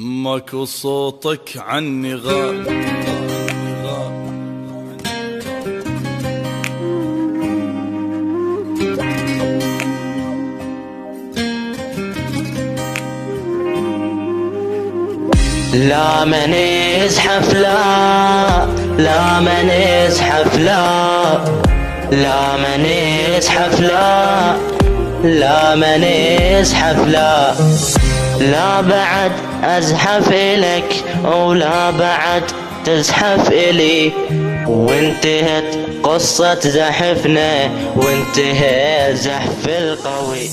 ماكو صوتك عني غاب. لا من يزحف لا، لا من يزحف لا، لا من يزحف لا، لا من يزحف لا، لا بعد ازحف إلك ولا بعد تزحف إلي، وانتهت قصة زحفنا وانتهى زحف القوي.